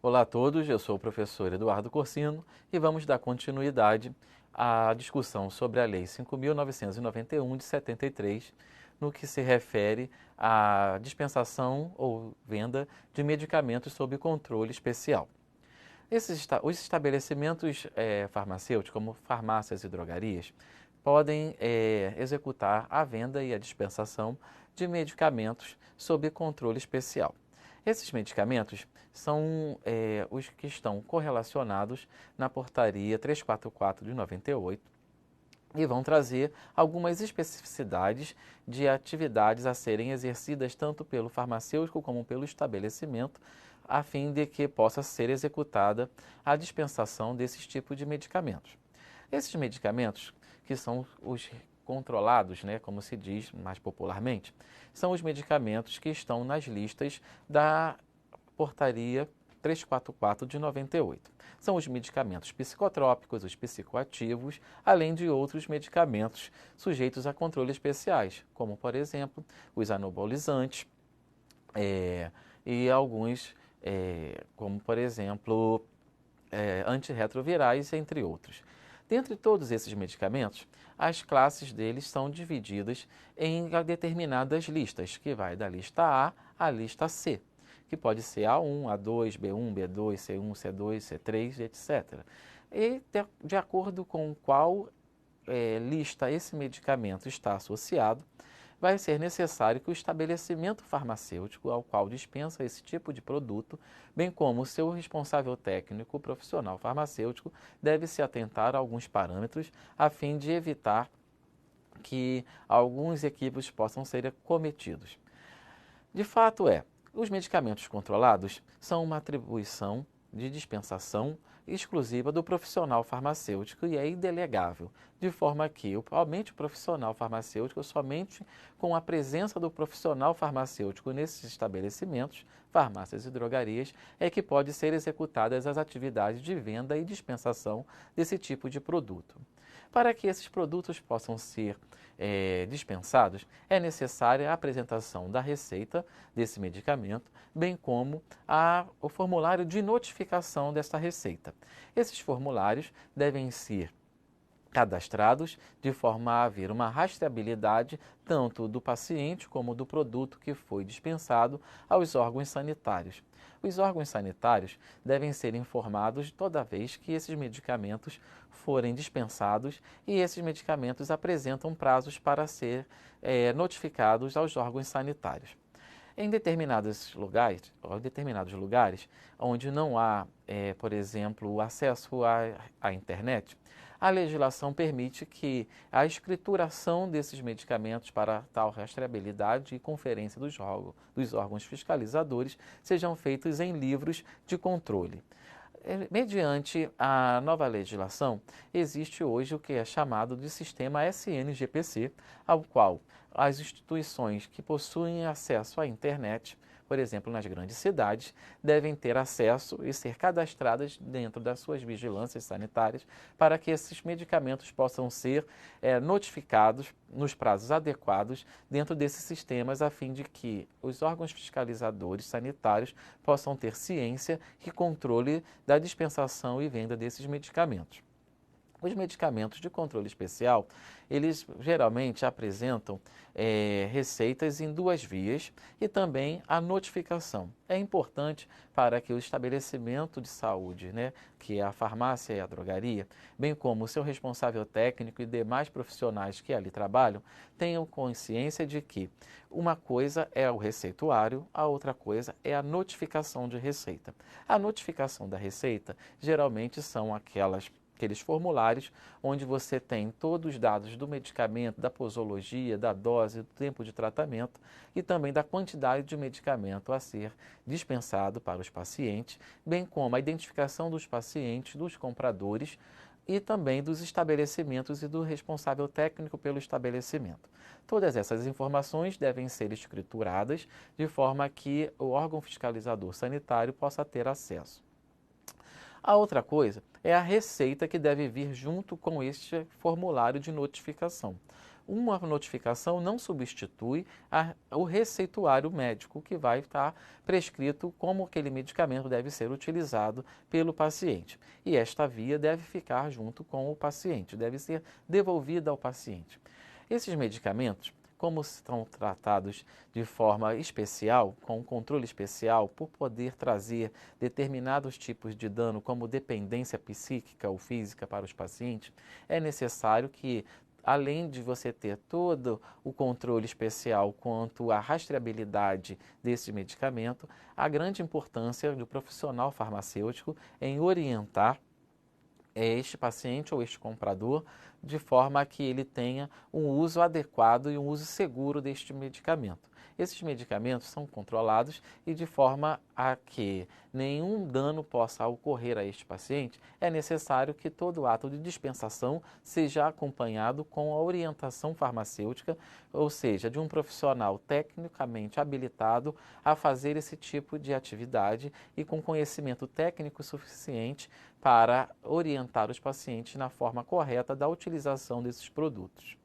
Olá a todos, eu sou o professor Eduardo Corsino e vamos dar continuidade à discussão sobre a Lei 5.991 de 73, no que se refere à dispensação ou venda de medicamentos sob controle especial. Os estabelecimentos farmacêuticos, como farmácias e drogarias, podem executar a venda e a dispensação de medicamentos sob controle especial. Esses medicamentos são os que estão correlacionados na portaria 344 de 98 e vão trazer algumas especificidades de atividades a serem exercidas tanto pelo farmacêutico como pelo estabelecimento, a fim de que possa ser executada a dispensação desses tipos de medicamentos. Esses medicamentos, que são os controlados, né, como se diz mais popularmente, são os medicamentos que estão nas listas da portaria 344 de 98. São os medicamentos psicotrópicos, os psicoativos, além de outros medicamentos sujeitos a controles especiais, como, por exemplo, os anabolizantes e alguns, como, por exemplo, antirretrovirais, entre outros. Dentre todos esses medicamentos, as classes deles são divididas em determinadas listas, que vai da lista A à lista C, que pode ser A1, A2, B1, B2, C1, C2, C3, etc. E de acordo com qual lista esse medicamento está associado, vai ser necessário que o estabelecimento farmacêutico ao qual dispensa esse tipo de produto, bem como o seu responsável técnico profissional farmacêutico, deve se atentar a alguns parâmetros a fim de evitar que alguns equívocos possam ser cometidos. De fato os medicamentos controlados são uma atribuição de dispensação exclusiva do profissional farmacêutico e é indelegável, de forma que somente o profissional farmacêutico, somente com a presença do profissional farmacêutico nesses estabelecimentos, farmácias e drogarias, é que pode ser executadas as atividades de venda e dispensação desse tipo de produto. Para que esses produtos possam ser dispensados, é necessária a apresentação da receita desse medicamento, bem como o formulário de notificação desta receita. Esses formulários devem ser cadastrados de forma a haver uma rastreabilidade tanto do paciente como do produto que foi dispensado aos órgãos sanitários. Os órgãos sanitários devem ser informados toda vez que esses medicamentos forem dispensados e esses medicamentos apresentam prazos para ser notificados aos órgãos sanitários. Em determinados lugares onde não há, por exemplo, acesso à internet, a legislação permite que a escrituração desses medicamentos para tal rastreabilidade e conferência dos órgãos fiscalizadores sejam feitos em livros de controle. Mediante a nova legislação, existe hoje o que é chamado de sistema SNGPC, ao qual as instituições que possuem acesso à internet, por exemplo, nas grandes cidades, devem ter acesso e ser cadastradas dentro das suas vigilâncias sanitárias para que esses medicamentos possam ser notificados nos prazos adequados dentro desses sistemas, a fim de que os órgãos fiscalizadores sanitários possam ter ciência e controle da dispensação e venda desses medicamentos. Os medicamentos de controle especial, eles geralmente apresentam receitas em duas vias e também a notificação. É importante para que o estabelecimento de saúde, né, que é a farmácia e a drogaria, bem como o seu responsável técnico e demais profissionais que ali trabalham, tenham consciência de que uma coisa é o receituário, a outra coisa é a notificação de receita. A notificação da receita geralmente são aqueles formulários onde você tem todos os dados do medicamento, da posologia, da dose, do tempo de tratamento e também da quantidade de medicamento a ser dispensado para os pacientes, bem como a identificação dos pacientes, dos compradores e também dos estabelecimentos e do responsável técnico pelo estabelecimento. Todas essas informações devem ser escrituradas de forma que o órgão fiscalizador sanitário possa ter acesso. A outra coisa é a receita que deve vir junto com este formulário de notificação. uma notificação não substitui o receituário médico que vai estar prescrito como aquele medicamento deve ser utilizado pelo paciente. E esta via deve ficar junto com o paciente, deve ser devolvida ao paciente. Esses medicamentos, como estão tratados de forma especial, com um controle especial, por poder trazer determinados tipos de dano, como dependência psíquica ou física para os pacientes, é necessário que, além de você ter todo o controle especial quanto à rastreabilidade desse medicamento, a grande importância do profissional farmacêutico em orientar este paciente ou este comprador de forma que ele tenha um uso adequado e um uso seguro deste medicamento. Esses medicamentos são controlados e de forma a que nenhum dano possa ocorrer a este paciente, é necessário que todo ato de dispensação seja acompanhado com a orientação farmacêutica, ou seja, de um profissional tecnicamente habilitado a fazer esse tipo de atividade e com conhecimento técnico suficiente para orientar os pacientes na forma correta da utilização desses produtos.